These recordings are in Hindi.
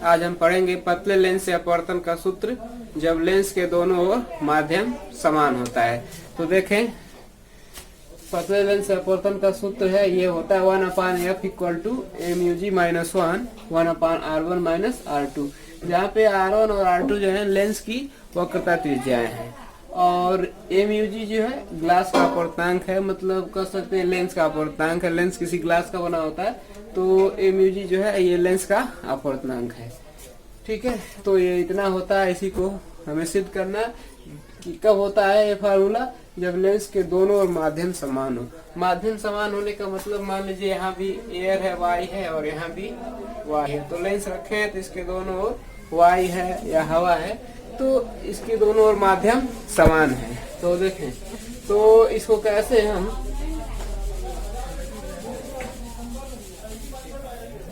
आज हम पढ़ेंगे पतले लेंस से अपवर्तन का सूत्र जब लेंस के दोनों ओर माध्यम समान होता है। तो देखें, पतले लेंस से अपवर्तन का सूत्र है, ये होता है 1/f equal to MUG minus 1/R1 minus R2, जहाँ पे R1 और R2 जो है लेंस की वक्रता त्रिज्याएं हैं और MUG जो है ग्लास का अपवर्तनांक है, मतलब कह सकते हैं लेंस का अपवर्तनांक है। लेंस किसी ग्लास का बना होता है तो MUG जो है ये लेंस का अपवर्तनांक है। ठीक है, तो ये इतना होता है। इसी को हमें सिद्ध करना कि कब होता है ये फार्मूला, जब लेंस के दोनों ओर माध्यम समान हो। माध्यम समान होने का मतलब मान लीजिए यहाँ भी एयर है, y है और यहाँ भी y है, तो लेंस रखे हैं तो इसके दोनों ओर y है या हवा है, तो इसके दोनों ओर माध्यम समान है। तो देखें, तो इसको कैसे हम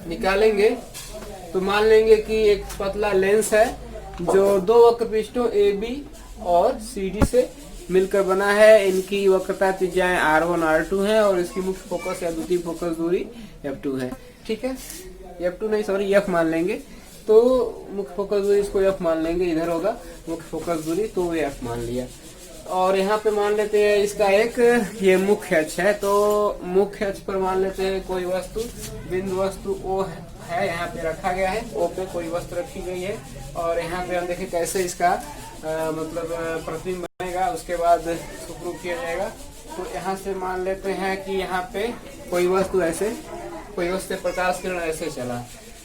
निकालेंगे, तो मान लेंगे कि एक पतला लेंस है जो दो वक्र पृष्ठों AB और CD से मिलकर बना है। इनकी वक्रता त्रिज्याएं R1 R2 है और इसकी मुख्य फोकस या द्वितीय फोकस दूरी F2 है। ठीक है, F2 नहीं, सॉरी, F मान लेंगे। तो मुख्य फोकस दूरी इसको F मान लेंगे, इधर होगा मुख्य फोकस दूरी, तो ये F मान लिया। और यहाँ पे मान लेते हैं इसका एक ये मुख्य अक्ष है, तो मुख्य अक्ष पर मान लेते हैं कोई वस्तु, बिंदु वस्तु O है, यहाँ पे रखा गया है, O पे कोई वस्तु रखी गई है और यहाँ पे हम देखें कैसे इसका मतलब प्रतिबिंब बनेगा, उसके बाद प्रूफ किया जाएगा। तो यहाँ से मान लेते हैं कि यहाँ पे कोई वस्तु ऐसे, कोई वस्तु प्रकाश किरण ऐसे चला,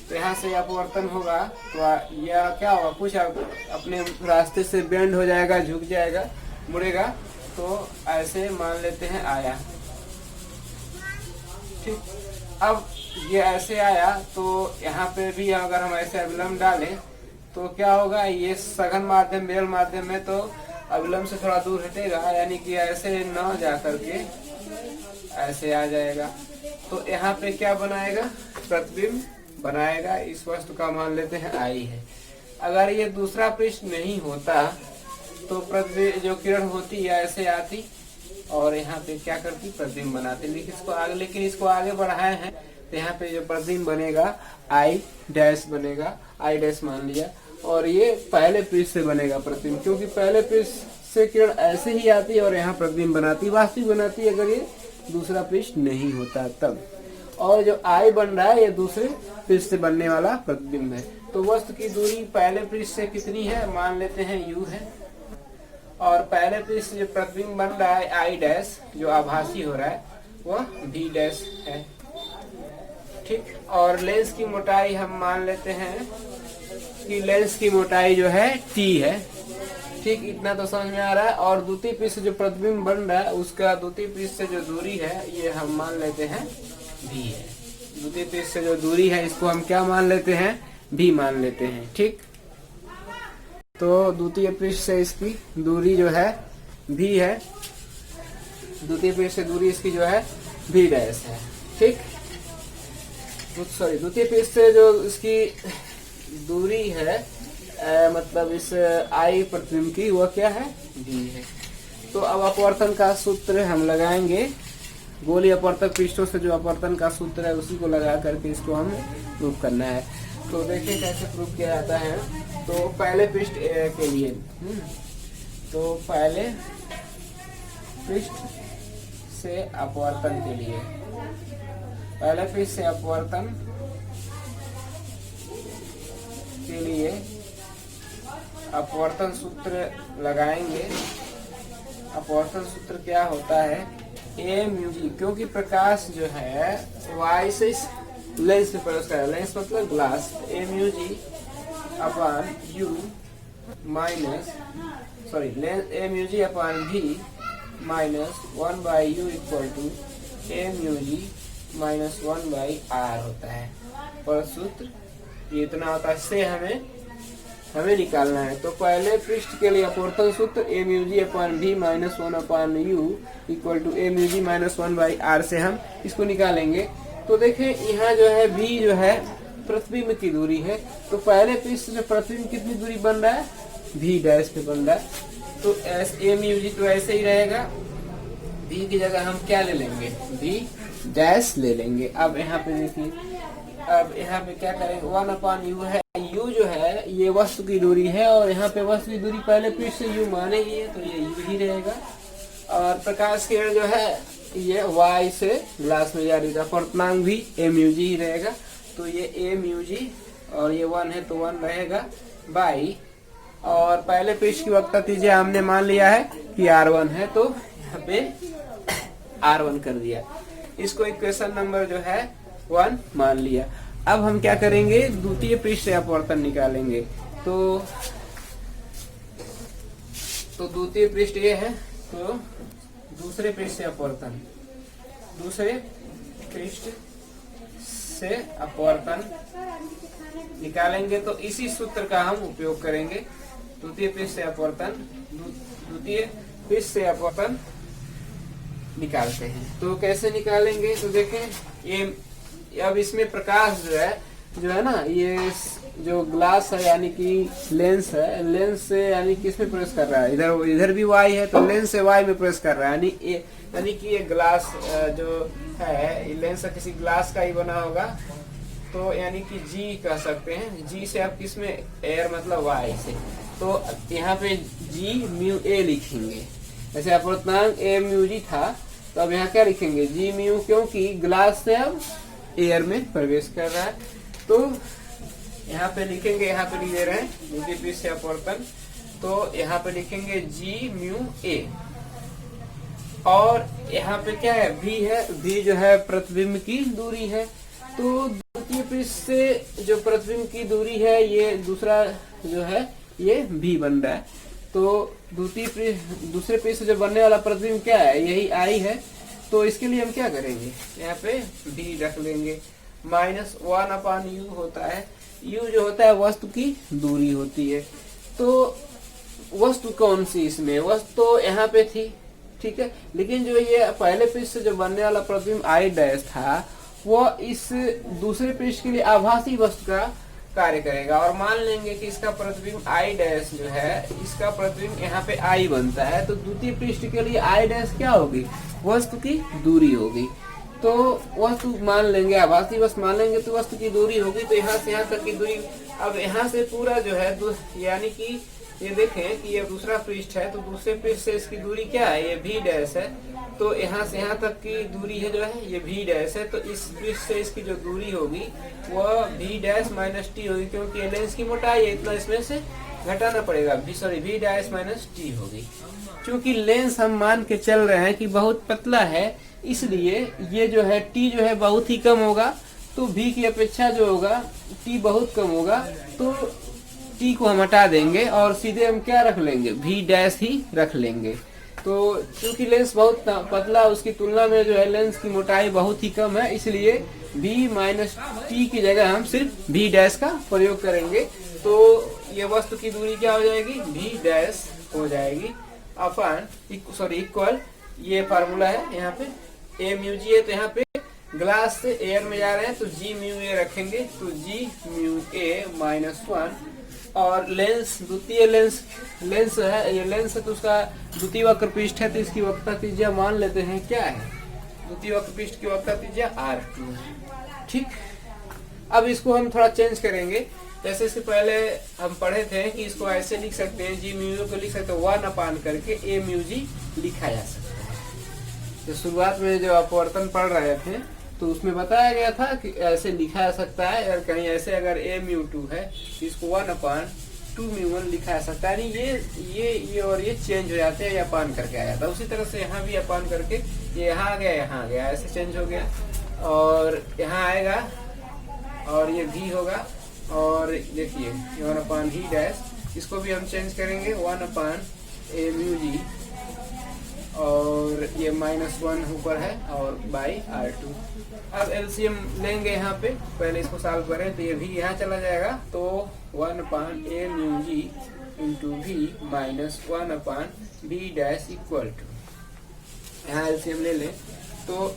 तो यहाँ से अपवर्तन होगा तो यह क्या होगा, कुछ अपने रास्ते से बेंड हो जाएगा, झुक जाएगा, मुड़ेगा, तो ऐसे मान लेते हैं आया। ठीक, अब ये ऐसे आया तो यहाँ पे भी अगर हम ऐसे अविलंब डालें तो क्या होगा, ये सघन माध्यम विरल माध्यम में तो अविलंब से थोड़ा दूर हटेगा, यानी कि ऐसे न जा करके ऐसे आ जाएगा। तो यहाँ पे क्या बनाएगा, प्रतिबिंब बनाएगा। इस वस्तु का मान लेते हैं आई है। अगर ये दूसरा पृष्ठ नहीं होता तो प्रतिबिंब जो किरण होती है ऐसे आती और यहाँ पे क्या करती, प्रतिबिंब बनाती। लेकिन इसको आगे बढ़ाए हैं तो यहाँ पे जो प्रतिबिंब बनेगा आई डैश बनेगा, आई डैश मान लिया, और ये पहले पृष्ठ से बनेगा प्रतिबिंब, क्योंकि पहले पृष्ठ से किरण ऐसे ही आती और यहाँ प्रतिबिंब बनाती, वास्तविक बनाती अगर ये दूसरा पृष्ठ नहीं होता तब। और जो आई बन रहा है ये दूसरे पृष्ठ से बनने वाला प्रतिबिंब है। तो वस्तु की दूरी पहले पृष्ठ से कितनी है, मान लेते हैं U है, और पहले पृष्ठ से जो प्रतिबिंब बन रहा है आई डैश, जो आभासी हो रहा है, वह V डैश है। ठीक, और लेंस की मोटाई हम मान लेते हैं कि लेंस की मोटाई जो है T है। ठीक, इतना तो समझ में आ रहा है। और द्वितीय पृष्ठ से जो प्रतिबिंब बन रहा है उसका द्वितीय पृष्ठ से जो दूरी है ये हम मान लेते हैं V है। द्वितीय पृष्ठ से जो दूरी है इसको हम क्या मान लेते हैं, V मान लेते हैं। ठीक, तो द्वितीय पृष्ठ से इसकी दूरी जो है V है, द्वितीय पृष्ठ से दूरी इसकी जो है V डैश है। ठीक, सॉरी, द्वितीय पृष्ठ से जो इसकी दूरी है मतलब इस आई प्रतिबिंब की, वह क्या है, V है। तो अब अपवर्तन का सूत्र हम लगाएंगे। गोलीय अपवर्तक पृष्ठों से जो अपवर्तन का सूत्र है उसी को लगा करके इसको हम प्रूफ करना है। तो देखिए कैसे प्रूफ किया जाता है। तो पहले पृष्ठ के लिए, तो पहले पृष्ठ से अपवर्तन के लिए, पहले पृष्ठ से अपवर्तन के लिए अपवर्तन सूत्र लगाएंगे। अपवर्तन सूत्र क्या होता है, MUG, क्योंकि प्रकाश जो है Y से लेंस में प्रवेश कर रहा है, लेंस मतलब glass, MUG upon U minus, sorry, MUG upon V minus 1/U equal to MUG minus 1/R होता है। और सूत्र ये इतना होता है, इससे हमें निकालना है। तो पहले पृष्ठ के लिए अपवर्तन सूत्र MUG upon V minus 1/U equal to MUG minus 1/R से हम इसको निकालेंगे। तो देखें यहाँ जो है V जो है प्रतिबिंब की दूरी है, तो पहले पृष्ठ से प्रतिबिंब कितनी दूरी बन रहा है, V डैश पे बन रहा है। तो MUG तो ऐसे ही रहेगा, V की जगह हम क्या ले लेंगे, V डैश ले लेंगे। अब यहाँ पे देखिए अब यहाँ पे क्या करेंगे, 1/u है, u जो है ये वस्तु की दूरी है और यहाँ पे वस्तु की दूरी पहले पृष्ठ से u मानेगी है तो ये u ही रहेगा। और प्रकाश किरण जो है ये y से ग्लास में जा रही है, अपवर्तनांक भी mug ही रहेगा, तो ये mug और ये 1 है तो 1 रहेगा बाई, और पहले पृष्ठ की वक्रता त्रिज्या हमने मान लिया है कि r1 है तो यहाँ पे r1 कर दिया, इसको इक्वेशन नंबर जो है 1 मान लिया। अब हम क्या करेंगे, द्वितीय पृष्ठ से अपवर्तन निकालेंगे। तो द्वितीय पृष्ठ ये है, तो दूसरे पृष्ठ से अपवर्तन, दूसरे पृष्ठ से अपवर्तन निकालेंगे तो इसी सूत्र का हम उपयोग करेंगे। द्वितीय पृष्ठ से अपवर्तन, द्वितीय पृष्ठ से अपवर्तन निकालते हैं। तो कैसे निकालेंगे, तो देखें ये अब इसमें प्रकाश जो है ना, ये जो ग्लास है यानी कि लेंस है, लेंस से यानी किसमें प्रवेश कर रहा है, इधर भी y है तो लेंस से y में प्रवेश कर रहा है, यानी कि ये ग्लास जो है लेंस किसी ग्लास का ही बना होगा, तो यानी कि G कह सकते हैं। G से आप किसमें, एयर मतलब y से, तो यहाँ पे G म्यू a लिखेंगे। जैसे अपवर्तनांक a म्यू g था तो अब यहाँ क्या लिखेंगे, G म्यू, क्योंकि ग्लास से अब एयर में प्रवेश कर रहा है, तो यहाँ पे लिखेंगे, यहाँ पे लिख दे रहे हैं द्वितीय पृष्ठ से अपवर्तन, तो यहाँ पे लिखेंगे G म्यू a, और यहाँ पे क्या है, v है, v जो है प्रतिबिंब की दूरी है, तो द्वितीय पृष्ठ से जो प्रतिबिंब की दूरी है ये दूसरा जो है ये v बन रहा है, तो दूसरे पृष्ठ से जो बनने वाला प्रतिबिंब क्या है, यही I है, तो इसके लिए हम क्या करेंगे, यहाँ पे v रख लेंगे, -1/u होता है, u जो होता है वस्तु की दूरी होती है, तो वस्तु कौन सी इसमें, वस्तु तो यहाँ पे थी, ठीक है, लेकिन जो ये पहले पृष्ठ से जो बनने वाला प्रतिबिंब I डैश था वो इस दूसरे पृष्ठ के लिए आभासी वस्तु का कार्य करेगा, और मान लेंगे कि इसका प्रतिबिंब I डैश जो है, इसका प्रतिबिंब यहाँ पे I बनता है, तो द्वितीय पृष्ठ के लिए I डैश क्या होगी, वस्तु की दूरी होगी, तो वस्तु मान लेंगे, आभासी वस्तु मान लेंगे तो वस्तु की दूरी होगी, तो यहाँ से यहाँ तक की दूरी, अब यहाँ से पूरा जो है यानी कि ये देखें कि ये दूसरा पृष्ठ है, तो दूसरे पृष्ठ से इसकी दूरी क्या है, ये v डैश है, तो यहाँ से यहाँ तक की दूरी है जो है ये v डैश है, तो इस पृष्ठ से इसकी जो दूरी होगी वह v डैश माइनस टी होगी, क्योंकि ये लेंस की मोटाई है, इतना इसमें से घटाना पड़ेगा, v डैश माइनस टी होगी। क्योंकि लेंस हम मान के चल रहे हैं कि बहुत पतला है, इसलिए ये जो है t जो है बहुत ही कम होगा, तो v की अपेक्षा जो होगा t बहुत कम होगा, तो t को हम हटा देंगे और सीधे हम क्या रख लेंगे, v डैश ही रख लेंगे। तो क्योंकि लेंस बहुत पतला, उसकी तुलना में जो है लेंस की मोटाई बहुत ही कम है, इसलिए v माइनस टी की जगह हम सिर्फ v डैश का प्रयोग करेंगे, तो ये वस्तु की दूरी क्या हो जाएगी, v डैश हो जाएगी अपन इक्वल, ये फार्मूला है, यहाँ पे a म्यू जी है, तो यहाँ पे ग्लास से एयर में जा रहे हैं तो G म्यू a रखेंगे, तो G म्यू a -1, और लेंस द्वितीय लेंस है, ये लेंस है तो उसका द्वितीय वक्र पृष्ठ है, तो इसकी वक्रता त्रिज्या मान लेते हैं क्या है, द्वितीय वक्र पृष्ठ की वक्रता त्रिज्या r2 है, ठीक। अब इसको हम थोड़ा चेंज करेंगे, जैसे इससे पहले हम पढ़े थे कि इसको ऐसे लिख सकते हैं, G म्यू को लिख सकते हैं 1 करके a म्यू g लिखा जा सकता है। तो शुरुआत में जो अपवर्तन पढ़ रहे थे तो उसमें बताया गया था कि ऐसे लिखा जा सकता है, और कहीं ऐसे अगर a म्यू 2 है तो इसको 1/2 म्यू 1 लिखा जा सकता है, ये और ये चेंज हो जाते हैं, या अपान करके आ जाता है। उसी तरह से यहाँ भी अपान करके ये यहाँ आ गया, यहाँ आ गया, ऐसे चेंज हो गया, और यहाँ आएगा और ये v होगा, और देखिए 1/v डैश, इसको भी हम चेंज करेंगे 1/a म्यू g, और ये -1 ऊपर है और बाई r2। अब एलसीएम लेंगे, यहाँ पे पहले इसको सॉल्व करें तो ये भी यहाँ चला जाएगा, तो 1/a mu g into v -1/v dash equal to, यहाँ एलसीएम ले लें तो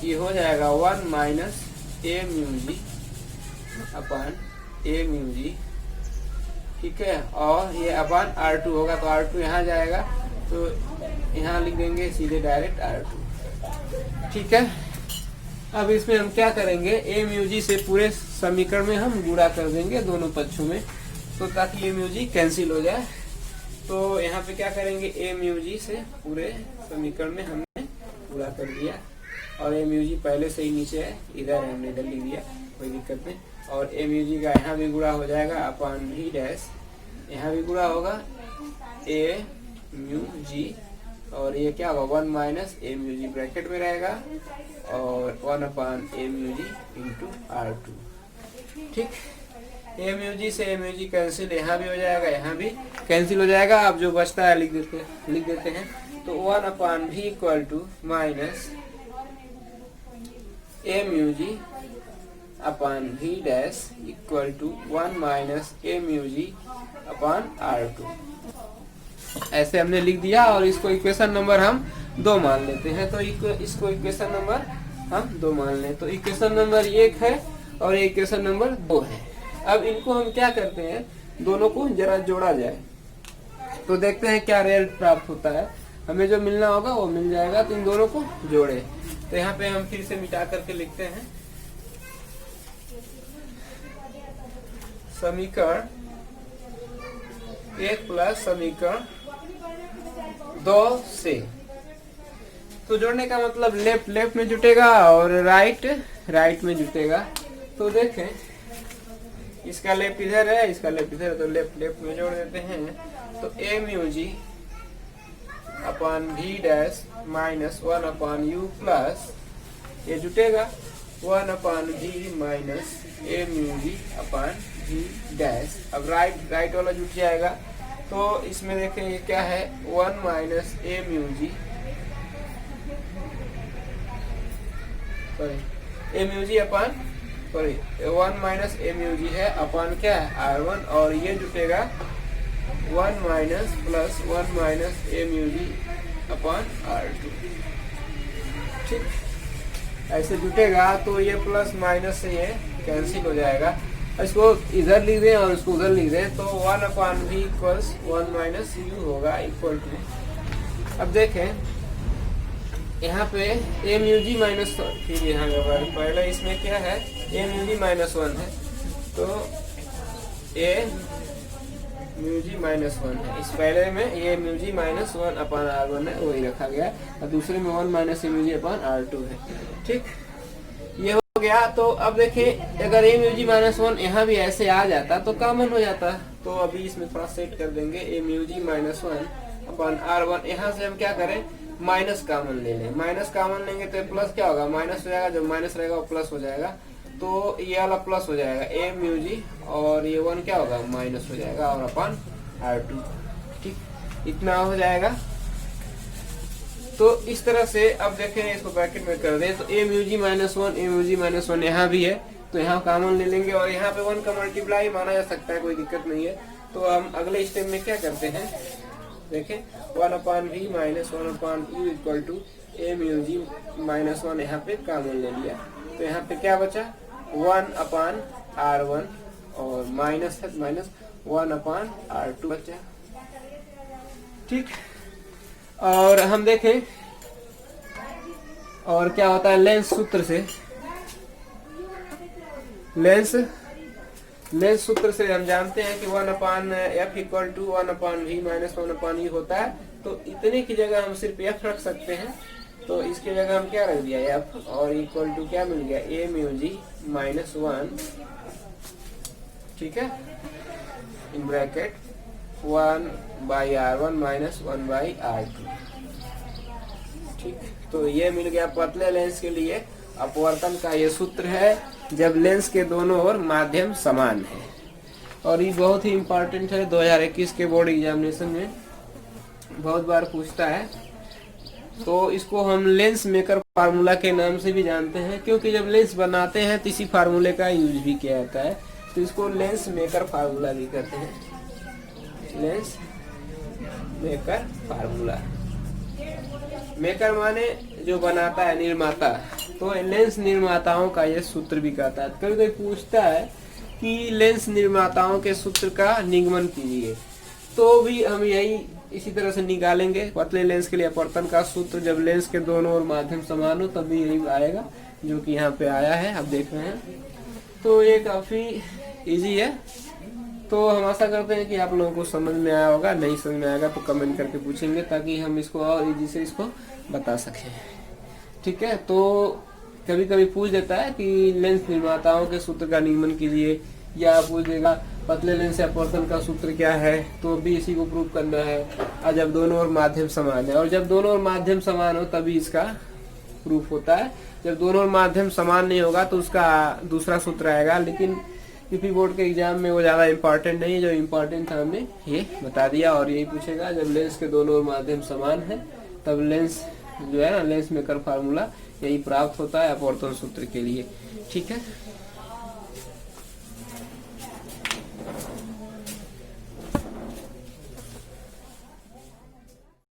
ये हो जाएगा 1 -a mu g upon a mu g, ठीक है, और ये अपन r2 होगा, तो r2 यहाँ जाएगा, तो यहाँ लिख देंगे सीधे डायरेक्ट r2, ठीक है। अब इसमें हम क्या करेंगे, ए म्यू जी से पूरे समीकरण में हम गुणा कर देंगे दोनों पक्षों में, तो ताकि ए म्यू जी कैंसिल हो जाए। तो यहाँ पे क्या करेंगे, ए म्यू जी से पूरे समीकरण में हमने गुणा कर दिया, और ए म्यू जी पहले से ही नीचे है, इधर हमने इधर लिख दिया, कोई दिक्कत नहीं। और ए म्यू जी का यहाँ भी गुणा हो जाएगा अपॉन वी डैश, यहाँ भी गुणा होगा ए म्यू जी, और ये क्या होगा 1 माइनस ए म्यू जी ब्रैकेट में रहेगा, और 1 अपॉन ए म्यू जी इंटू R2। ठीक, ए म्यू जी से ए म्यू जी कैंसिल, यहाँ भी हो जाएगा, यहाँ भी कैंसिल हो जाएगा। अब जो बचता है लिख देते हैं। तो 1 upon V equal to minus A mu ji upon we dash equal to 1 minus A mu ji upon R2। ऐसे हमने लिख दिया, और इसको इक्वेशन नंबर हम 2 मान लेते हैं। तो इसको इक्वेशन नंबर हम 2 मान लें, तो इक्वेशन नंबर 1 है और इक्वेशन नंबर 2 है। अब इनको हम क्या करते हैं, दोनों को जरा जोड़ा जाए, तो देखते हैं क्या रिजल्ट प्राप्त होता है। हमें जो मिलना होगा वो मिल जाएगा। तो इन दोनों को जोड़े, तो यहाँ पे हम फिर से मिटा करके लिखते हैं समीकरण 1 प्लस समीकरण 2 से। तो जोड़ने का मतलब लेफ्ट लेफ्ट में जुटेगा और राइट राइट में जुटेगा। तो देखें, इसका लेफ्ट इधर है, इसका लेफ्ट इधर है, तो लेफ्ट लेफ्ट में जोड़ देते हैं। तो a mu ji upon we dash minus 1 upon u plus, ये जुटेगा 1 अपॉन जी माइनस ए म्यू जी अपॉन जी डैश। अब राइट राइट वाला जुट जाएगा, तो इसमें देखें ये क्या है, 1 माइनस ए म्यू जी, सॉरी ए म्यू जी अपॉन, सॉरी 1 माइनस ए म्यू जी है अपॉन क्या है R1, और ये जुटेगा 1 माइनस प्लस 1 माइनस ए म्यू जी अपॉन R2। ठीक, ऐसे जुटेगा। तो ये प्लस माइनस से ये कैंसिल हो जाएगा। इसको इधर लिख दें और इसको उधर लिख दें, तो 1 upon V equals 1 minus U होगा इक्वल टू। अब देखें यहाँ पे ए म्यू जी माइनस, फिर यहाँ पहले इसमें क्या है, ए म्यू जी माइनस 1 है, तो ए म्यू जी माइनस 1 है। इस पहले में ए mu G minus 1 upon R1 है, वही रखा गया, और दूसरे में 1 माइनस ए म्यू जी अपॉन R2 है। ठीक, ये हो गया। तो अब देखें, अगर ए म्यू जी माइनस 1 यहाँ भी ऐसे आ जाता तो कॉमन हो जाता। तो अभी इसमें थोड़ा सेट कर देंगे, ए mu G minus 1 upon R1। यहाँ से हम क्या करें, माइनस कॉमन ले लें। माइनस कॉमन लेंगे तो प्लस क्या होगा, माइनस हो जाएगा, जब माइनस रहेगा वो प्लस हो जाएगा, तो ये वाला प्लस हो जाएगा ए म्यू जी, और ये 1 क्या होगा, माइनस हो जाएगा, और अपॉन R2। ठीक, इतना हो जाएगा। तो इस तरह से अब देखें, इसको ब्रैकेट में कर दें, तो a mu G minus 1, A mu G minus 1 यहाँ भी है, तो यहाँ कॉमन ले लेंगे, और यहाँ पे 1 का मल्टीप्लाई माना जा सकता है, कोई दिक्कत नहीं है। तो हम अगले स्टेप में क्या करते हैं, देखें 1 upon V minus 1 upon U equal to A mu G minus 1, यहाँ पे कॉमन ले लिया, तो यहाँ पे क्या बचा, 1 अपॉन R1, और माइनस है माइनस 1 अपॉन R2 बचा। ठीक, और हम देखें और क्या होता है, लेंस सूत्र से, लेंस सूत्र से हम जानते हैं कि 1 upon F equal to 1 upon V minus 1 upon U होता है। तो इतने की जगह हम सिर्फ एफ रख सकते हैं, तो इसकी जगह हम क्या रख दिया, एफ, और इक्वल टू क्या मिल गया, ए म्यू जी माइनस 1, ठीक है, in bracket 1 by R1 minus 1 by R2। ठीक, तो ये मिल गया पतले लेंस के लिए अपवर्तन का ये सूत्र है, जब लेंस के दोनों ओर माध्यम समान है। और ये बहुत ही इम्पोर्टेंट है, 2021 के बोर्ड एग्जामिनेशन में बहुत बार पूछता है। तो इसको हम लेंस मेकर फार्मूला के नाम से भी जानते हैं, क्योंकि जब लेंस बनाते हैं तो इसी फार्मूले का यूज भी किया जाता है, तो इसको लेंस मेकर फार्मूला भी कहते हैं। लेंस मेकर फार्मूला, मेकर माने जो बनाता है, निर्माता, तो लेंस निर्माताओं का ये सूत्र भी कहता है। कभी कोई पूछता है कि लेंस निर्माताओं के सूत्र का निगमन कीजिए, तो भी हम यही इसी तरह से निकालेंगे। पतले लेंस के लिए अपवर्तन का सूत्र, जब लेंस के दोनों ओर माध्यम समान हो तब भी यही आएगा। जो कि यहाँ पे आया है, आप देख रहे हैं। तो ये काफी इजी है। तो हम आशा करते हैं कि आप लोगों को समझ में आया होगा। नहीं समझ में आएगा तो कमेंट करके पूछेंगे, ताकि हम इसको और इजी से इसको बता सकें। ठीक है, तो कभी कभी पूछ देता है कि लेंस निर्माताओं के सूत्र का नियमन कीजिए, या पूछ देगा पतले लेंस या अपवर्तन का सूत्र क्या है, तो भी इसी को प्रूव करना है। और जब दोनों ओर माध्यम समान है, और जब दोनों ओर माध्यम समान हो तभी इसका प्रूफ होता है। जब दोनों ओर माध्यम समान नहीं होगा तो उसका दूसरा सूत्र आएगा, लेकिन यूपी बोर्ड के एग्जाम में वो ज्यादा इम्पोर्टेंट नहीं है। जो इम्पोर्टेंट था हमने ये बता दिया। और यही पूछेगा जब लेंस के दोनों ओर माध्यम समान है तब लेंस जो है ना, लेंस मेकर फार्मूला यही प्राप्त होता है अपवर्तन सूत्र के लिए। ठीक है।